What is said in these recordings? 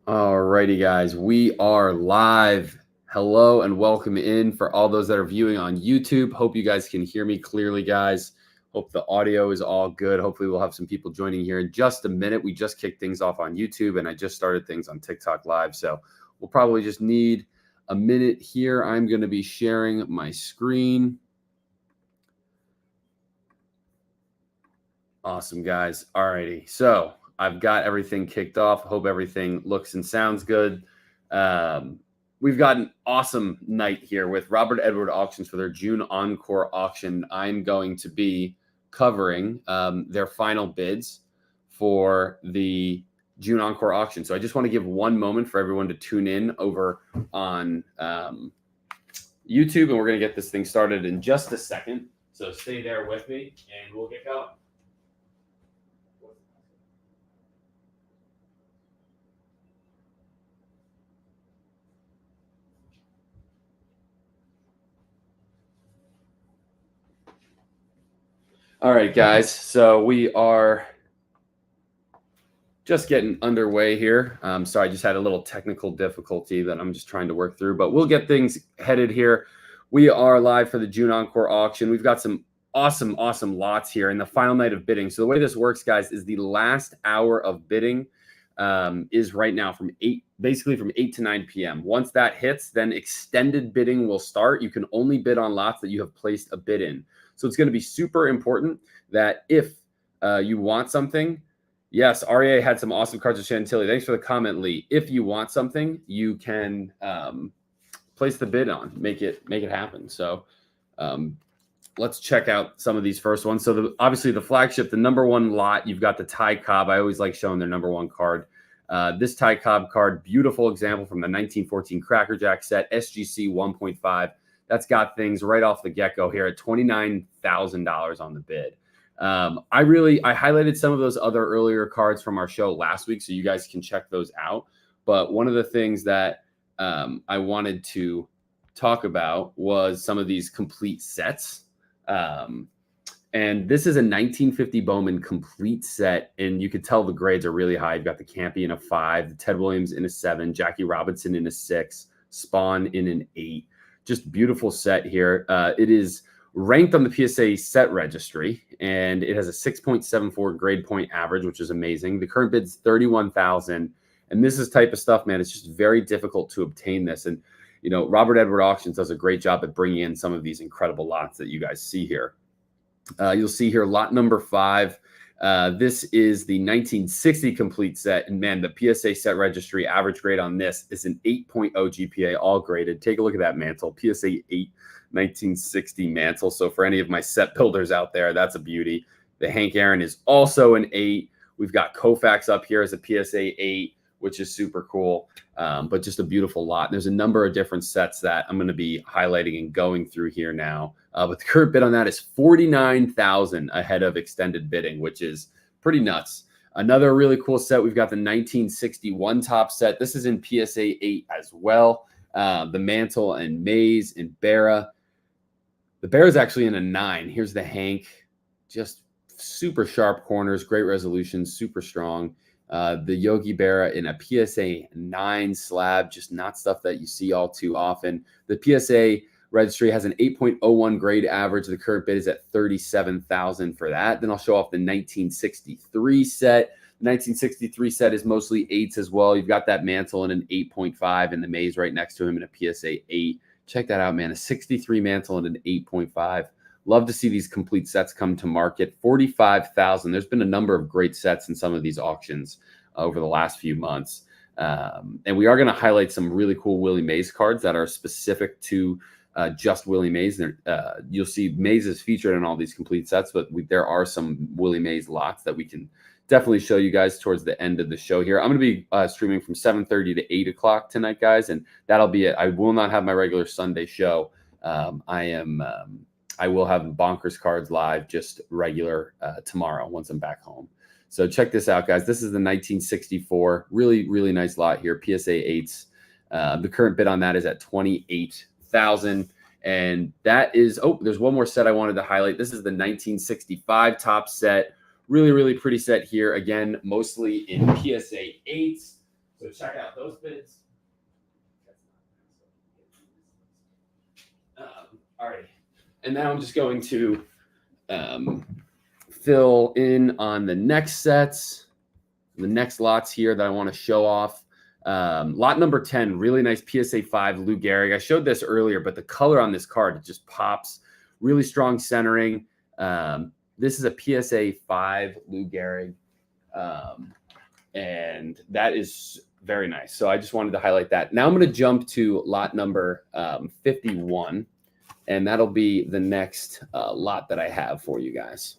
Alrighty, guys, we are live. Hello and welcome in for all those that are viewing on YouTube. Hope you guys can hear me clearly, guys. Hope the audio is all good. Hopefully, we'll have some people joining here in just a minute. We just kicked things off on YouTube and I just started things on TikTok Live. So we'll probably just need a minute here. I'm going to be sharing my screen. Awesome, guys. Alrighty. So I've got everything kicked off. Hope everything looks and sounds good. We've got an awesome night here with Robert Edward Auctions for their June Encore auction. I'm going to be covering their final bids for the June Encore auction. So I just want to give one moment for everyone to tune in over on YouTube, and we're going to get this thing started in just a second. So stay there with me, and we'll get going. All right, guys. So we are just getting underway here. Sorry, I just had a little technical difficulty that I'm just trying to work through, but we'll get things headed here. We are live for the June Encore auction. We've got some awesome lots here in the final night of bidding. So the way this works, guys, is the last hour of bidding is right now from 8 to 9 p.m. Once that hits, then extended bidding will start. You can only bid on lots that you have placed a bid in. So it's going to be super important that if you want something, yes, REA had some awesome cards with Chantilly. Thanks for the comment, Lee. If you want something, you can place the bid on, make it happen. So let's check out some of these first ones. So obviously the flagship, the number one lot, you've got the Ty Cobb. I always like showing their number one card. This Ty Cobb card, beautiful example from the 1914 Cracker Jack set, SGC 1.5. That's got things right off the get-go here at $29,000 on the bid. I highlighted some of those other earlier cards from our show last week, so you guys can check those out. But one of the things that I wanted to talk about was some of these complete sets. And this is a 1950 Bowman complete set, and you could tell the grades are really high. You've got the Campy in a 5, the Ted Williams in a 7, Jackie Robinson in a 6, Spawn in an 8. Just beautiful set here. It is ranked on the PSA set registry, and it has a 6.74 grade point average, which is amazing. The current bid's $31,000, and this is type of stuff, man. It's just very difficult to obtain this, and you know, Robert Edward Auctions does a great job at bringing in some of these incredible lots that you guys see here. You'll see here lot number 5. This is the 1960 complete set, and man, the PSA set registry average grade on this is an 8.0 GPA, all graded. Take a look at that mantle, PSA 8 1960 mantle. So for any of my set builders out there, that's a beauty. The Hank Aaron is also an 8. We've got Koufax up here as a PSA 8, which is super cool, but just a beautiful lot. There's a number of different sets that I'm going to be highlighting and going through here now. But the current bid on that is $49,000 ahead of extended bidding, which is pretty nuts. Another really cool set, we've got the 1961 top set. This is in PSA 8 as well. The Mantle and Maze and Barra. The Barra is actually in a 9. Here's the Hank. Just super sharp corners, great resolution, super strong. The Yogi Berra in a PSA 9 slab, just not stuff that you see all too often. The PSA registry has an 8.01 grade average. The current bid is at $37,000 for that. Then I'll show off the 1963 set. The 1963 set is mostly 8s as well. You've got that Mantle in an 8.5 and the Maze right next to him in a PSA 8. Check that out, man. A 63 Mantle and an 8.5. Love to see these complete sets come to market. $45,000. There's been a number of great sets in some of these auctions over the last few months. And we are going to highlight some really cool Willie Mays cards that are specific to just Willie Mays. You'll see Mays is featured in all these complete sets, but there are some Willie Mays lots that we can definitely show you guys towards the end of the show here. I'm going to be streaming from 7:30 to 8 o'clock tonight, guys, and that'll be it. I will not have my regular Sunday show. I will have Bonkers Cards live, just regular tomorrow once I'm back home. So check this out, guys. This is the 1964. Really, really nice lot here. PSA 8s. The current bid on that is at $28,000. And that is, oh, there's one more set I wanted to highlight. This is the 1965 top set. Really, really pretty set here. Again, mostly in PSA 8s. So check out those bids. All right. And now I'm just going to fill in on the next sets, the next lots here that I want to show off. Lot number 10, really nice PSA 5 Lou Gehrig. I showed this earlier, but the color on this card, it just pops. Really strong centering. This is a PSA 5 Lou Gehrig. And that is very nice. So I just wanted to highlight that. Now I'm going to jump to lot number 51. And that'll be the next lot that I have for you guys.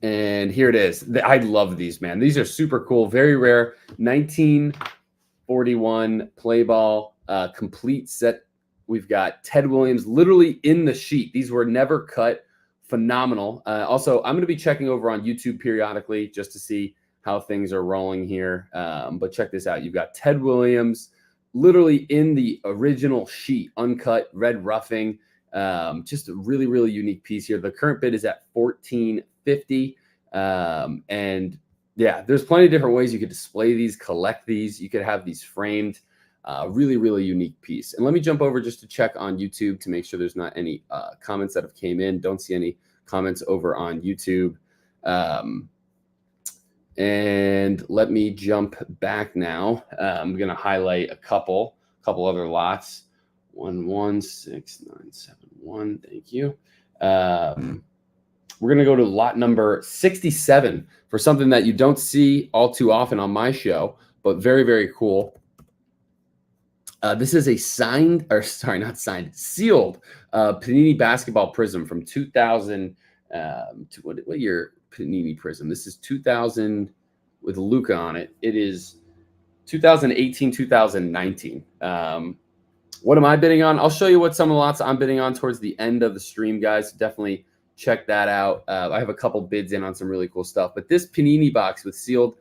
And here it is. I love these, man. These are super cool. Very rare. 1941 play ball complete set. We've got Ted Williams literally in the sheet. These were never cut. Phenomenal. Also, I'm going to be checking over on YouTube periodically just to see how things are rolling here. But check this out. You've got Ted Williams literally in the original sheet, uncut, red roughing. Just a really, really unique piece here. The current bid is at $14.50. And yeah, there's plenty of different ways you could display these, collect these. You could have these framed. Really, really unique piece. And let me jump over just to check on YouTube to make sure there's not any comments that have came in. Don't see any comments over on YouTube. And let me jump back now. I'm going to highlight a couple other lots. 116971. Thank you. We're going to go to lot number 67 for something that you don't see all too often on my show, but very, very cool. This is a sealed Panini basketball prism from 2000. What year Panini prism? This is 2000 with Luka on it. It is 2018, 2019. What am I bidding on? I'll show you what some of the lots I'm bidding on towards the end of the stream, guys. Definitely check that out. I have a couple bids in on some really cool stuff. But this Panini box with sealed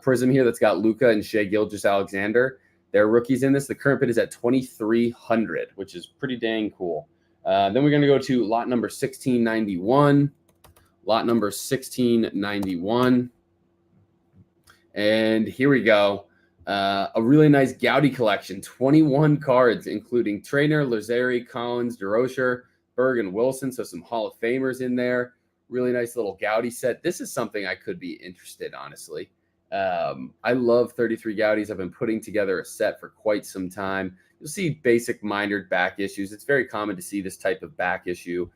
prism here that's got Luka and Shai Gilgeous-Alexander. They're rookies in this. The current bid is at $2,300, which is pretty dang cool. Then we're going to go to lot number 1691. Lot number 1691. And here we go. A really nice Gaudy collection. 21 cards, including Trainer, Lazeri, Collins, DeRocher, Berg, and Wilson. So some Hall of Famers in there. Really nice little Gaudy set. This is something I could be interested, honestly. I love 33 Gaudis. I've been putting together a set for quite some time. You'll see basic minored back issues. It's very common to see this type of back issue.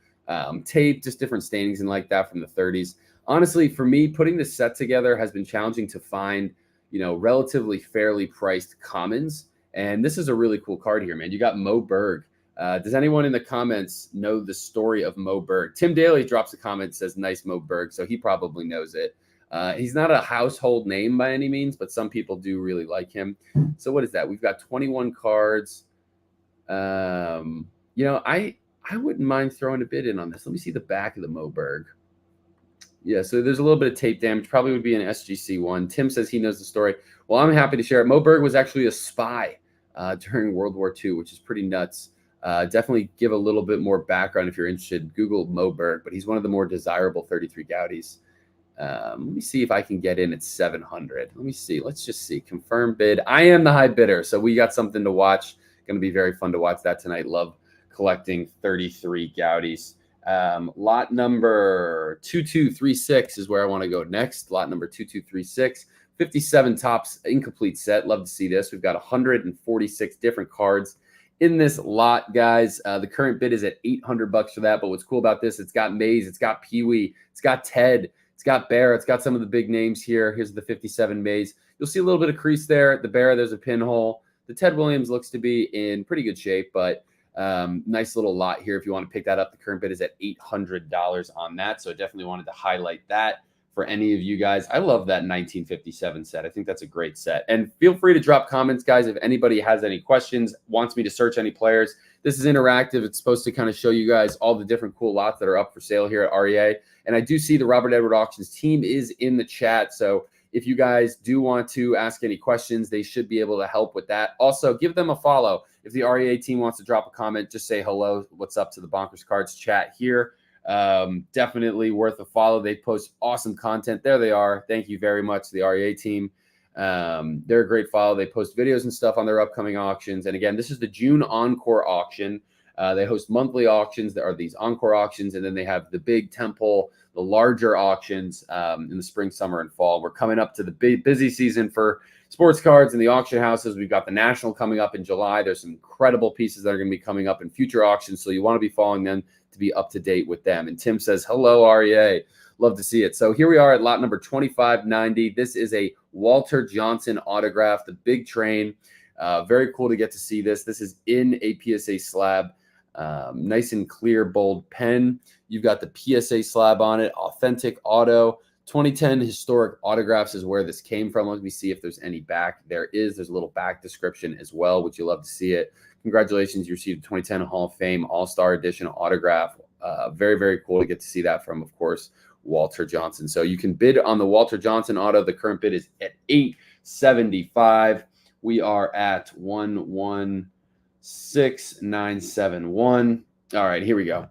Tape, just different stainings and like that from the 30s. Honestly, for me, putting this set together has been challenging to find, relatively fairly priced commons. And this is a really cool card here, man. You got Mo Berg. Does anyone in the comments know the story of Mo Berg? Tim Daly drops a comment, says, nice Mo Berg. So he probably knows it. He's not a household name by any means, but some people do really like him. So what is that? We've got 21 cards. I wouldn't mind throwing a bid in on this. Let me see the back of the Mo Berg. Yeah, so there's a little bit of tape damage. Probably would be an SGC one. Tim says he knows the story. Well, I'm happy to share it. Mo Berg was actually a spy during World War II, which is pretty nuts. Definitely give a little bit more background if you're interested. Google Mo Berg, but he's one of the more desirable 33 Gaudis. Let me see if I can get in at 700. Let me see. Let's just see. Confirm bid. I am the high bidder, so we got something to watch. Going to be very fun to watch that tonight. Love collecting 33 Gaudis. Lot number 2236 is where I want to go next. Lot number 2236. 57 tops incomplete set. Love to see this. We've got 146 different cards in this lot, guys. The current bid is at $800 for that. But what's cool about this, it's got Mays, it's got Pee Wee, it's got Ted, it's got Bear, it's got some of the big names here. Here's the 57 Mays. You'll see a little bit of crease there. The Bear, there's a pinhole. The Ted Williams looks to be in pretty good shape, but nice little lot here if you want to pick that up. The current bid is at $800 on that. So I definitely wanted to highlight that for any of you guys. I love that 1957 set. I think that's a great set. And feel free to drop comments, guys, if anybody has any questions, wants me to search any players. This is interactive. It's supposed to kind of show you guys all the different cool lots that are up for sale here at REA. And I do see the Robert Edward Auctions team is in the chat. So if you guys do want to ask any questions, they should be able to help with that. Also, give them a follow. If the REA team wants to drop a comment, just say hello, what's up to the Bonkers Cards chat here. Definitely worth a follow. They post awesome content. There they are. Thank you very much to the REA team. They're a great follow. They post videos and stuff on their upcoming auctions. And again, this is the June Encore auction. They host monthly auctions. There are these Encore auctions, and then they have the big temple, the larger auctions in the spring, summer, and fall. We're coming up to the big busy season for sports cards and the auction houses. We've got the National coming up in July. There's some incredible pieces that are going to be coming up in future auctions, so you want to be following them to be up to date with them. And Tim says, hello, REA. Love to see it. So here we are at lot number 2590. This is a Walter Johnson autograph, the big train. Very cool to get to see this. This is in a PSA slab. Nice and clear, bold pen. You've got the PSA slab on it, authentic auto. 2010 historic autographs is where this came from. Let me see if there's any back. There's a little back description as well. Would you love to see it? Congratulations, you received a 2010 Hall of Fame All-Star Edition autograph. Very, very cool to get to see that from, of course, Walter Johnson. So you can bid on the Walter Johnson auto. The current bid is at $875. We are at 116971. All right, here we go.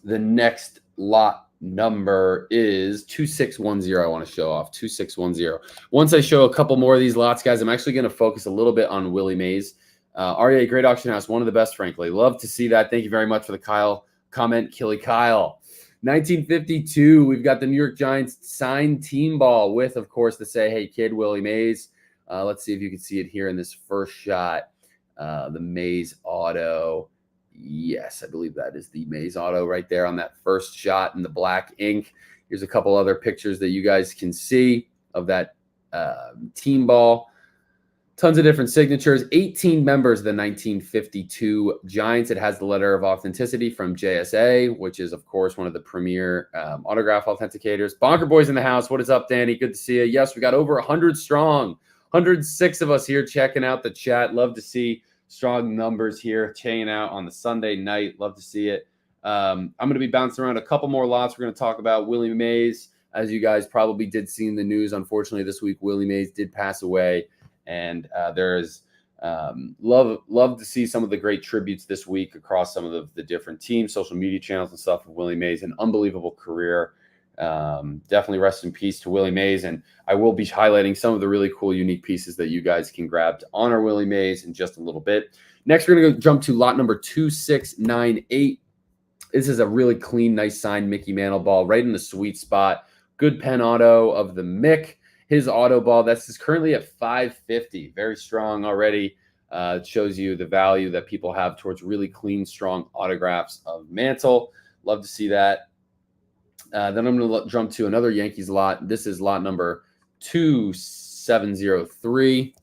The next lot number is 2610. I want to show off 2610. Once I show a couple more of these lots, guys, I'm actually going to focus a little bit on Willie Mays. REA, great auction house, one of the best, frankly. Love to see that. Thank you very much for the Kyle comment, Killy Kyle. 1952, we've got the New York Giants signed team ball with, of course, the Say Hey Kid, Willie Mays. Let's see if you can see it here in this first shot. The Mays auto. Yes, I believe that is the Mays auto right there on that first shot in the black ink. Here's a couple other pictures that you guys can see of that team ball. Tons of different signatures. 18 members of the 1952 Giants. It has the letter of authenticity from JSA, which is, of course, one of the premier autograph authenticators. Bonker Boys in the house. What is up, Danny? Good to see you. Yes, we got over 100 strong. 106 of us here checking out the chat. Love to see strong numbers here, checking out on the Sunday night. Love to see it. I'm going to be bouncing around a couple more lots. We're going to talk about Willie Mays. As you guys probably did see in the news, unfortunately, this week, Willie Mays did pass away. And there's love to see some of the great tributes this week across some of the different teams, social media channels and stuff of Willie Mays. An unbelievable career. Definitely rest in peace to Willie Mays. And I will be highlighting some of the really cool, unique pieces that you guys can grab to honor Willie Mays in just a little bit. Next, we're going to jump to lot number 2698. This is a really clean, nice signed Mickey Mantle ball right in the sweet spot. Good pen auto of the Mick. His auto ball, that's currently at 550. Very strong already. It shows you the value that people have towards really clean, strong autographs of Mantle. Love to see that. Then I'm going to jump to another Yankees lot. This is lot number 2703.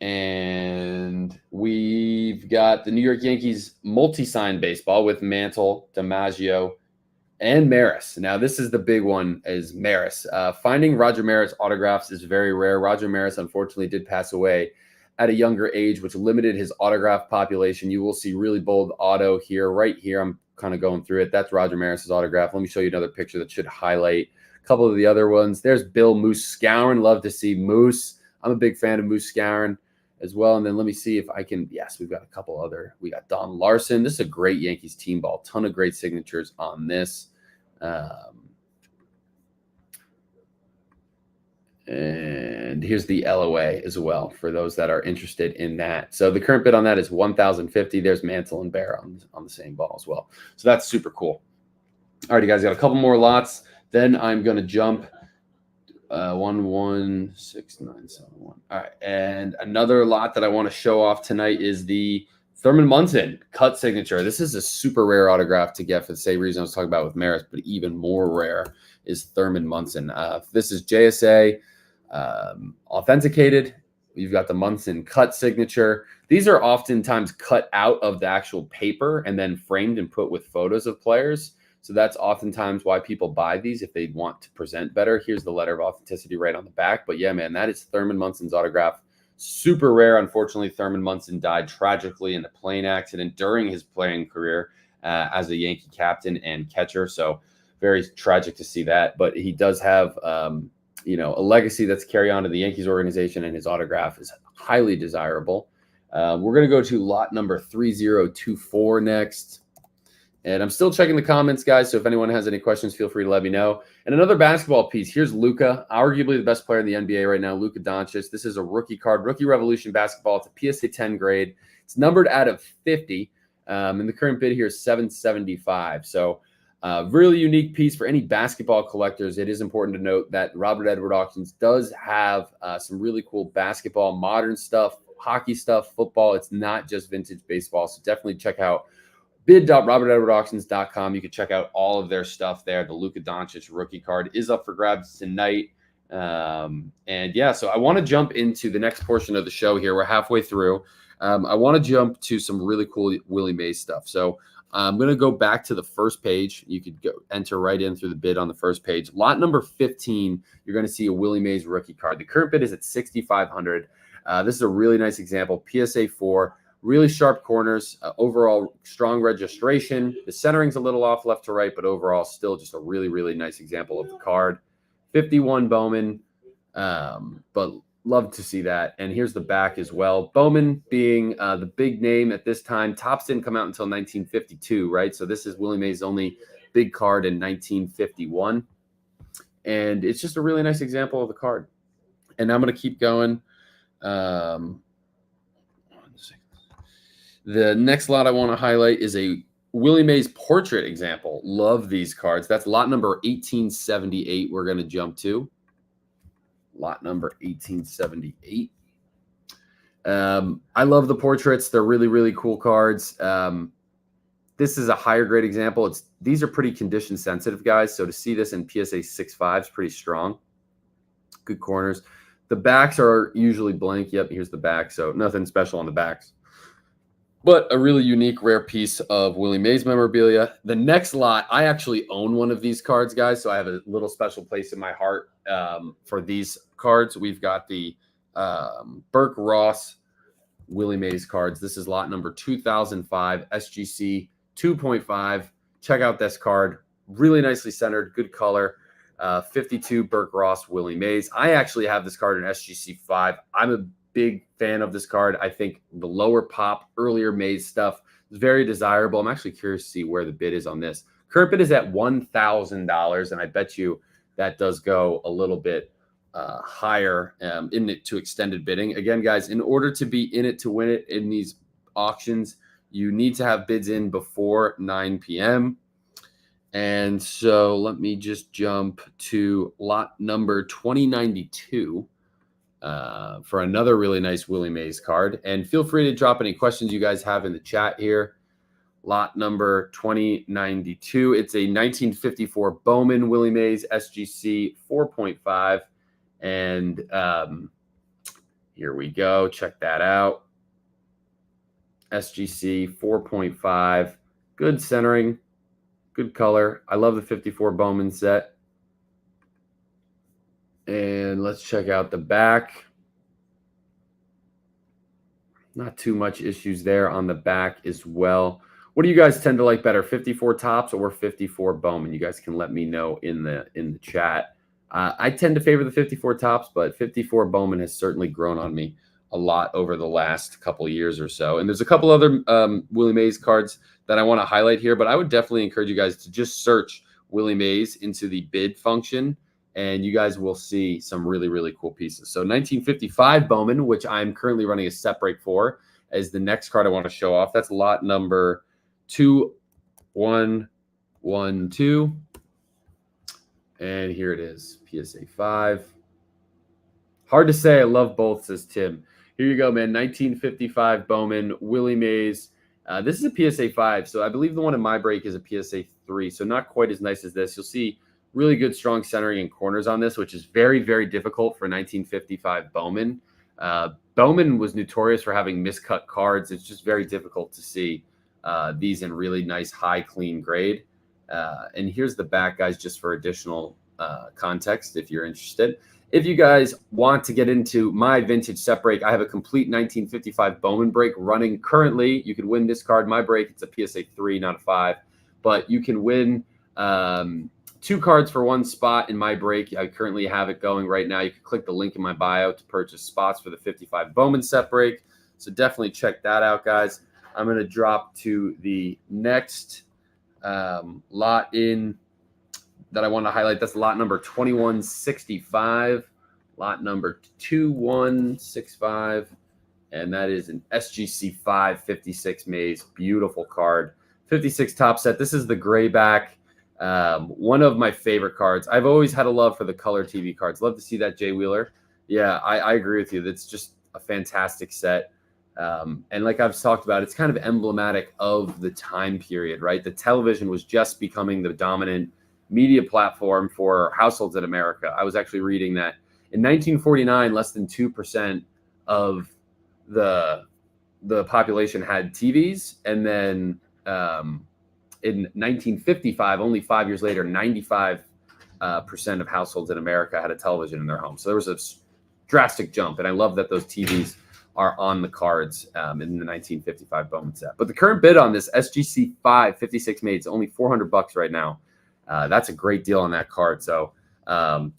And we've got the New York Yankees multi-sign baseball with Mantle, DiMaggio, and Maris. Now, this is the big one, is Maris. Finding Roger Maris autographs is very rare. Roger Maris, unfortunately, did pass away at a younger age, which limited his autograph population. You will see really bold auto here, right here. I'm kind of going through it. That's Roger Maris's autograph. Let me show you another picture that should highlight a couple of the other ones. There's Bill Moose Skowron. Love to see Moose. I'm a big fan of Moose Skowron as well. And then let me see if I can, yes, we've got a couple other. We got Don Larson. This is a great Yankees team ball. Ton of great signatures on this. And here's the LOA as well for those that are interested in that. So the current bid on that is 1,050. There's Mantle and Bear on the same ball as well. So that's super cool. All right, you guys, got a couple more lots. Then I'm going to jump 116971. All right, and another lot that I want to show off tonight is the Thurman Munson cut signature. This is a super rare autograph to get for the same reason I was talking about with Maris, but even more rare is Thurman Munson. This is JSA authenticated. You've got the Munson cut signature. These are oftentimes cut out of the actual paper and then framed and put with photos of players. So that's oftentimes why people buy these if they want to present better. Here's the letter of authenticity right on the back. But yeah, man, that is Thurman Munson's autograph. Super rare. Unfortunately, Thurman Munson died tragically in a plane accident during his playing career as a Yankee captain and catcher. So very tragic to see that. But he does have, a legacy that's carried on to the Yankees organization, and his autograph is highly desirable. We're going to go to lot number 3024 next. And I'm still checking the comments, guys. So if anyone has any questions, feel free to let me know. And another basketball piece. Here's Luka, arguably the best player in the NBA right now, Luka Doncic. This is a rookie card, Rookie Revolution basketball. It's a PSA 10 grade. It's numbered out of 50. And the current bid here is $775. So really unique piece for any basketball collectors. It is important to note that Robert Edward Auctions does have some really cool basketball, modern stuff, hockey stuff, football. It's not just vintage baseball. So definitely check out bid.robertedwardauctions.com. You can check out all of their stuff there. The Luka Doncic rookie card is up for grabs tonight. And yeah, so I want to jump into the next portion of the show here. We're halfway through. I want to jump to some really cool Willie Mays stuff. So I'm going to go back to the first page. You could go enter right in through the bid on the first page. Lot number 15, you're going to see a Willie Mays rookie card. The current bid is at $6,500. This is a really nice example. PSA 4. Really sharp corners, overall strong registration. The centering's a little off left to right, but overall still just a really, really nice example of the card. 51 Bowman, but love to see that. And here's the back as well. Bowman being the big name at this time. Topps didn't come out until 1952, right? So this is Willie Mays' only big card in 1951. And it's just a really nice example of the card. And I'm going to keep going. The next lot I want to highlight is a Willie Mays portrait example. Love these cards. That's lot number 1878 we're going to jump to. Lot number 1878. I love the portraits. They're really, really cool cards. This is a higher grade example. These are pretty condition sensitive, guys. So to see this in PSA 6.5 is pretty strong. Good corners. The backs are usually blank. Yep, here's the back. So nothing special on the backs. But a really unique, rare piece of Willie Mays memorabilia. The next lot, I actually own one of these cards, guys. So I have a little special place in my heart for these cards. We've got the Burke Ross Willie Mays cards. This is lot number 2005, SGC 2.5. Check out this card. Really nicely centered, good color. 52 Burke Ross Willie Mays. I actually have this card in SGC 5. I'm a big fan of this card. I think the lower pop, earlier Mays stuff is very desirable. I'm actually curious to see where the bid is on this. Current bid is at $1,000, and I bet you that does go a little bit higher in it to extended bidding. Again, guys, in order to be in it to win it in these auctions, you need to have bids in before 9 p.m. And so let me just jump to lot number 2092. For another really nice Willie Mays card. And feel free to drop any questions you guys have in the chat here. Lot number 2092. It's a 1954 Bowman Willie Mays SGC 4.5. And here we go. Check that out. SGC 4.5. Good centering. Good color. I love the 54 Bowman set. And let's check out the back. Not too much issues there on the back as well. What do you guys tend to like better, 54 Topps or 54 Bowman? You guys can let me know in the chat. I tend to favor the 54 Topps, but 54 Bowman has certainly grown on me a lot over the last couple of years or so. And there's a couple other Willie Mays cards that I want to highlight here, but I would definitely encourage you guys to just search Willie Mays into the bid function, and you guys will see some really, really cool pieces. So 1955 Bowman, which I'm currently running a set break for, is the next card I want to show off. That's lot number 2112. And here it is, PSA 5. Hard to say. I love both, says Tim. Here you go, man. 1955 Bowman, Willie Mays. This is a PSA 5. So I believe the one in my break is a PSA 3. So not quite as nice as this. You'll see really good, strong centering and corners on this, which is very, very difficult for 1955 Bowman. Bowman was notorious for having miscut cards. It's just very difficult to see these in really nice, high, clean grade. And here's the back, guys, just for additional context, if you're interested. If you guys want to get into my vintage set break, I have a complete 1955 Bowman break running currently. You could win this card. My break, it's a PSA 3, not a 5. But you can win 2 cards for 1 spot in my break. I currently have it going right now. You can click the link in my bio to purchase spots for the 55 Bowman set break. So definitely check that out, guys. I'm going to drop to the next lot in that I want to highlight. That's lot number 2165, lot number 2165. And that is an SGC 5 56 maze. Beautiful card. 56 top set. This is the gray back. One of my favorite cards. I've always had a love for the color TV cards. Love to see that, Jay Wheeler. Yeah, I agree with you. That's just a fantastic set. And like I've talked about, it's kind of emblematic of the time period, right? The television was just becoming the dominant media platform for households in America. I was actually reading that in 1949, less than 2% of the population had TVs, and then in 1955, only 5 years later, 95% of households in America had a television in their home. So there was a drastic jump, and I love that those TVs are on the cards in the 1955 Bowman set. But the current bid on this SGC 5 56 maze is only $400 right now. That's a great deal on that card. So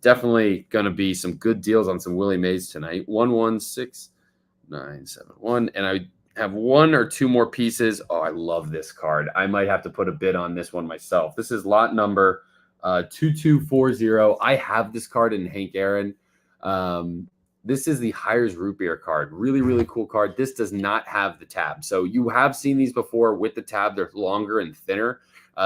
definitely going to be some good deals on some Willie Mays tonight. 116971, and I have one or two more pieces. Oh, I love this card. I might have to put a bid on this one myself. This is lot number 2240. I have this card in Hank Aaron. This is the Hires Root Beer card. Really, really cool card. This does not have the tab. So you have seen these before with the tab. They're longer and thinner.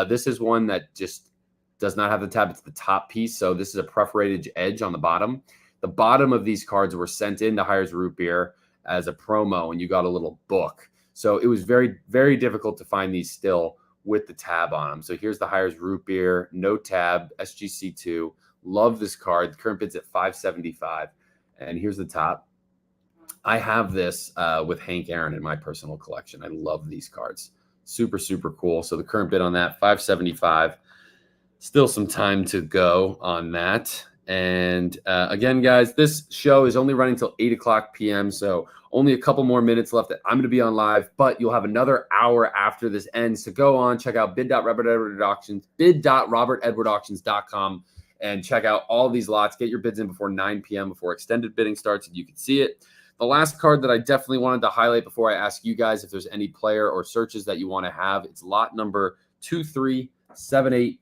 This is one that just does not have the tab. It's the top piece. So this is a perforated edge on the bottom. The bottom of these cards were sent into Hires Root Beer as a promo, and you got a little book. So it was very, very difficult to find these still with the tab on them. So here's the Hires Root Beer, no tab, SGC2. Love this card. The current bid's at $575. And here's the top. I have this with Hank Aaron in my personal collection. I love these cards. Super, super cool. So the current bid on that, $575. Still some time to go on that. And again, guys, this show is only running till 8 o'clock p.m. So only a couple more minutes left that I'm going to be on live, but you'll have another hour after this ends to go on. Check out bid.robertedwardauctions.com and check out all these lots. Get your bids in before 9 p.m. before extended bidding starts, and you can see it. The last card that I definitely wanted to highlight before I ask you guys if there's any player or searches that you want to have, it's lot number 2378.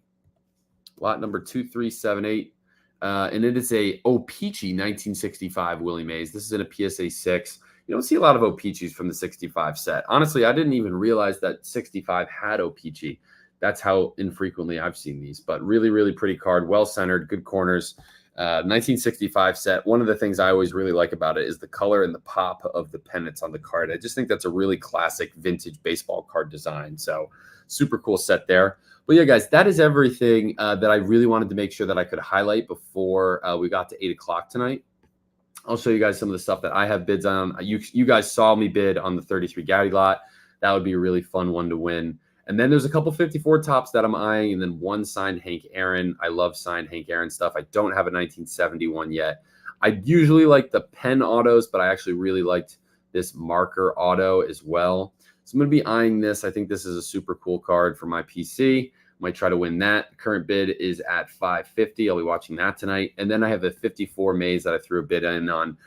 Lot number 2378. And it is a O-Pee-Chee 1965 Willie Mays. This is in a PSA 6. You don't see a lot of O-Pee-Chees from the 65 set. Honestly, I didn't even realize that 65 had O-Pee-Chee. That's how infrequently I've seen these. But really, really pretty card. Well-centered, good corners. 1965 set. One of the things I always really like about it is the color and the pop of the pennants on the card. I just think that's a really classic vintage baseball card design. So super cool set there. But yeah, guys, that is everything that I really wanted to make sure that I could highlight before we got to 8 o'clock tonight. I'll show you guys some of the stuff that I have bids on. You guys saw me bid on the 33 Gowdy lot. That would be a really fun one to win. And then there's a couple 54 tops that I'm eyeing, and then one signed Hank Aaron. I love signed Hank Aaron stuff. I don't have a 1971 yet. I usually like the pen autos, but I actually really liked this marker auto as well. So I'm going to be eyeing this. I think this is a super cool card for my PC. Might try to win that. Current bid is at $550. I'll be watching that tonight. And then I have a 54 maze that I threw a bid in on.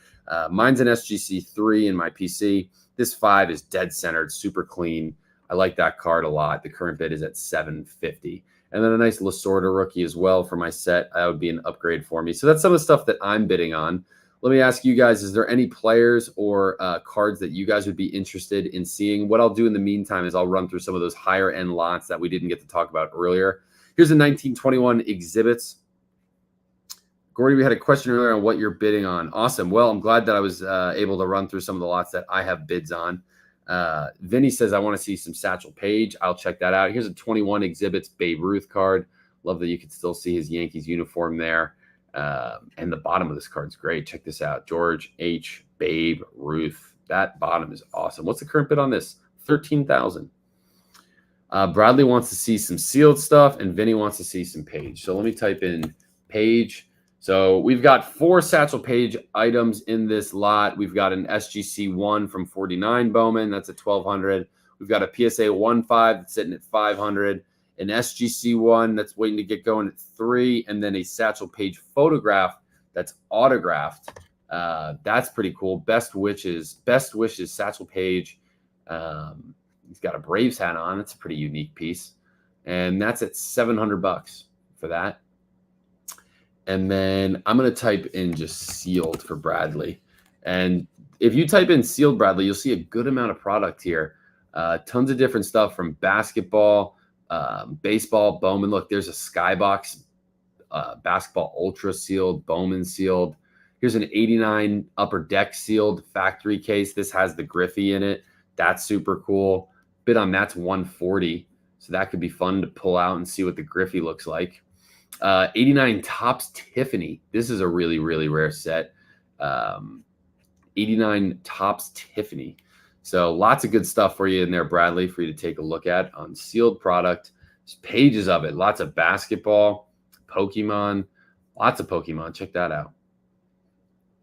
Mine's an SGC3 in my PC. This 5 is dead centered, super clean. I like that card a lot. The current bid is at $750. And then a nice Lasorda rookie as well for my set. That would be an upgrade for me. So that's some of the stuff that I'm bidding on. Let me ask you guys, is there any players or cards that you guys would be interested in seeing? What I'll do in the meantime is I'll run through some of those higher end lots that we didn't get to talk about earlier. Here's a 1921 exhibits. Gordy, we had a question earlier on what you're bidding on. Awesome. Well, I'm glad that I was able to run through some of the lots that I have bids on. Vinny says, I want to see some Satchel Paige. I'll check that out. Here's a 21 exhibits Babe Ruth card. Love that you can still see his Yankees uniform there. And the bottom of this card's great. Check this out. George H. Babe Ruth. That bottom is awesome. What's the current bid on this? $13,000. Bradley wants to see some sealed stuff, and Vinny wants to see some Page. So let me type in Page. So we've got 4 Satchel Paige items in this lot. We've got an SGC1 from 49 Bowman. That's at $1,200. We've got a PSA 1.5 that's sitting at $500. An SGC1 that's waiting to get going at $300, and then a Satchel Paige photograph that's autographed. That's pretty cool. Best wishes, Satchel Paige. He's got a Braves hat on. That's a pretty unique piece. and that's at $700 for that. And then I'm going to type in just sealed for Bradley. And if you type in sealed Bradley, you'll see a good amount of product here. Tons of different stuff from basketball, baseball, Bowman. Look, there's a Skybox basketball ultra sealed, Bowman sealed. Here's an 89 upper deck sealed factory case. This has the Griffey in it. That's super cool. Bid on that's 140. So that could be fun to pull out and see what the Griffey looks like. 89 Topps Tiffany. This is a really, really rare set. 89 Topps Tiffany. So lots of good stuff for you in there, Bradley, for you to take a look at on sealed product. There's pages of it. Lots of basketball, Pokemon, lots of Pokemon. Check that out.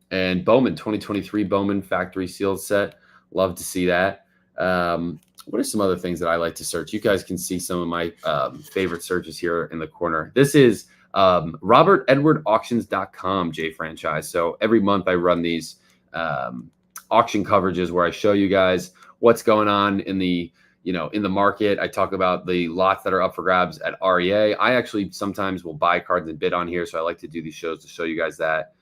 And Bowman, 2023 Bowman factory sealed set. Love to see that. What are some other things that I like to search? You guys can see some of my favorite searches here in the corner. This is RobertEdwardAuctions.com, J Franchise. So every month I run these auction coverages where I show you guys what's going on in the in the market. I talk about the lots that are up for grabs at REA. I actually sometimes will buy cards and bid on here, so I like to do these shows to show you guys that.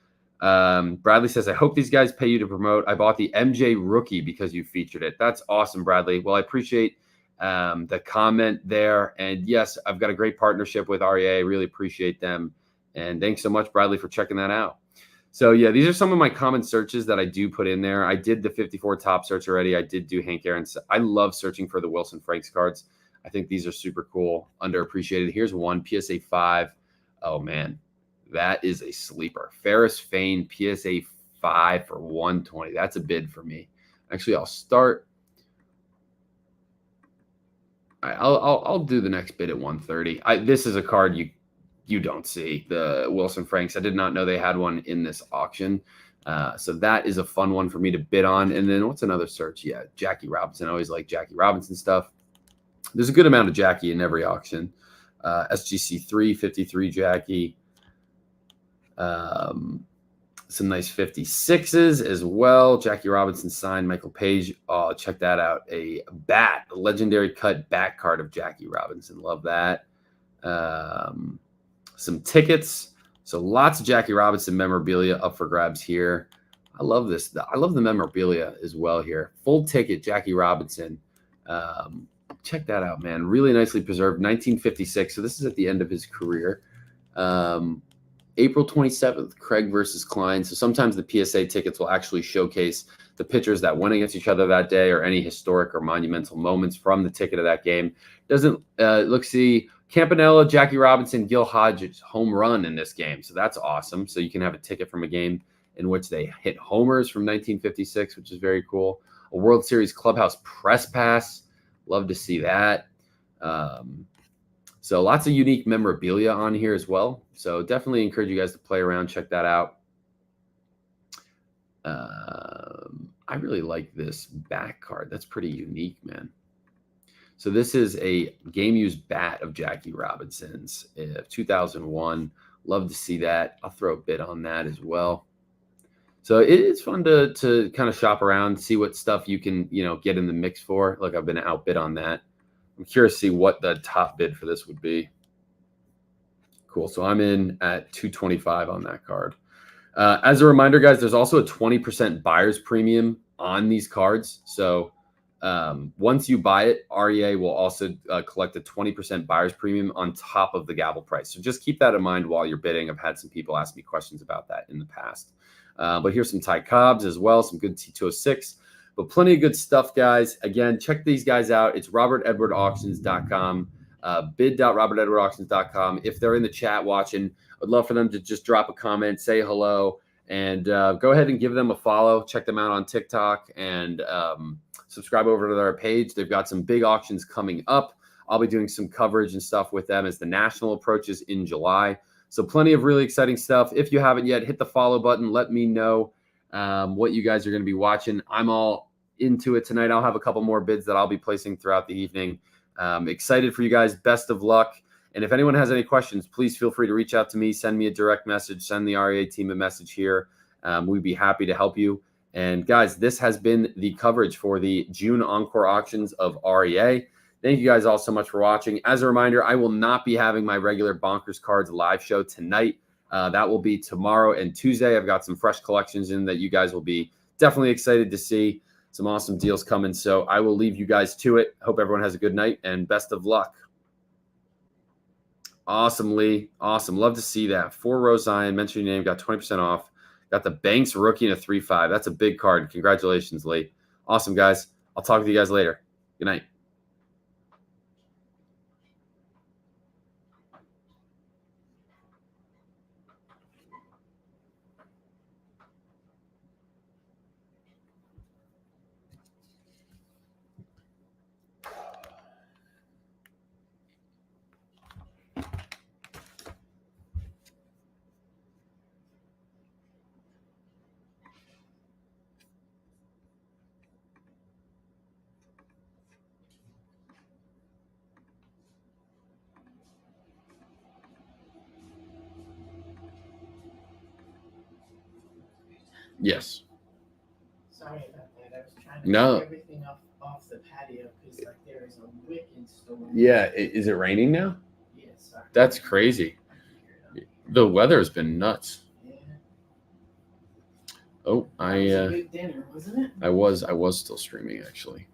Bradley says, I hope these guys pay you to promote. I bought the MJ rookie because you featured it. That's awesome, Bradley. Well, I appreciate the comment there. And yes, I've got a great partnership with REA. Really appreciate them. And thanks so much, Bradley, for checking that out. So yeah, these are some of my common searches that I do put in there. I did the 54 top search already. I did do Hank Aaron. I love searching for the Wilson Franks cards. I think these are super cool, underappreciated. Here's one, PSA 5. Oh man. That is a sleeper. Ferris Fane PSA 5 for 120. That's a bid for me. Actually, I'll start. I'll do the next bid at 130. This is a card you don't see, the Wilson Franks. I did not know they had one in this auction. So that is a fun one for me to bid on. And then what's another search? Yeah, Jackie Robinson. I always like Jackie Robinson stuff. There's a good amount of Jackie in every auction. SGC 353 Jackie. Some nice 56s as well. Jackie Robinson signed, Michael Page. Oh, check that out. A legendary cut bat card of Jackie Robinson. Love that. Some tickets. So lots of Jackie Robinson memorabilia up for grabs here. I love this. I love the memorabilia as well here. Full ticket, Jackie Robinson. Check that out, man. Really nicely preserved. 1956. So this is at the end of his career. April 27th, Craig versus Klein. So sometimes the PSA tickets will actually showcase the pitchers that went against each other that day or any historic or monumental moments from the ticket of that game. See, Campanella, Jackie Robinson, Gil Hodges home run in this game. So that's awesome. So you can have a ticket from a game in which they hit homers from 1956, which is very cool. A World Series clubhouse press pass. Love to see that. So lots of unique memorabilia on here as well. So definitely encourage you guys to play around, check that out. I really like this back card. That's pretty unique, man. So this is a game-used bat of Jackie Robinson's, 2001. Love to see that. I'll throw a bid on that as well. So it's fun to kind of shop around, see what stuff you can get in the mix for. Like I've been outbid on that. I'm curious to see what the top bid for this would be. Cool. So I'm in at 225 on that card. As a reminder, guys, there's also a 20% buyer's premium on these cards. So once you buy it, REA will also collect a 20% buyer's premium on top of the gavel price. So just keep that in mind while you're bidding. I've had some people ask me questions about that in the past. But here's some Ty Cobbs as well, some good T206. But plenty of good stuff, guys. Again, check these guys out. It's RobertEdwardAuctions.com, bid.RobertEdwardAuctions.com. If they're in the chat watching, I'd love for them to just drop a comment, say hello, and go ahead and give them a follow. Check them out on TikTok and subscribe over to their page. They've got some big auctions coming up. I'll be doing some coverage and stuff with them as the national approaches in July. So plenty of really exciting stuff. If you haven't yet, hit the follow button. Let me know what you guys are going to be watching. I'm all into it tonight. I'll have a couple more bids that I'll be placing throughout the evening. Excited for you guys. Best of luck. And if anyone has any questions, please feel free to reach out to me. Send me a direct message. Send the REA team a message here. We'd be happy to help you. And guys, this has been the coverage for the June Encore auctions of REA. Thank you guys all so much for watching. As a reminder, I will not be having my regular Bonkers Cards live show tonight. That will be tomorrow and Tuesday. I've got some fresh collections in that you guys will be definitely excited to see. Some awesome deals coming. So I will leave you guys to it. Hope everyone has a good night and best of luck. Awesome, Lee. Awesome. Love to see that. 4-row Zion. Mention your name. Got 20% off. Got the Banks rookie and a 3-5. That's a big card. Congratulations, Lee. Awesome, guys. I'll talk to you guys later. Good night. Yes. Sorry about that. I was trying to get everything off the patio because like there is a wicked storm. Yeah. Is it raining now? Yes. Sorry. That's crazy. The weather has been nuts. Yeah. Oh, That was a good dinner, wasn't it? I was still streaming actually.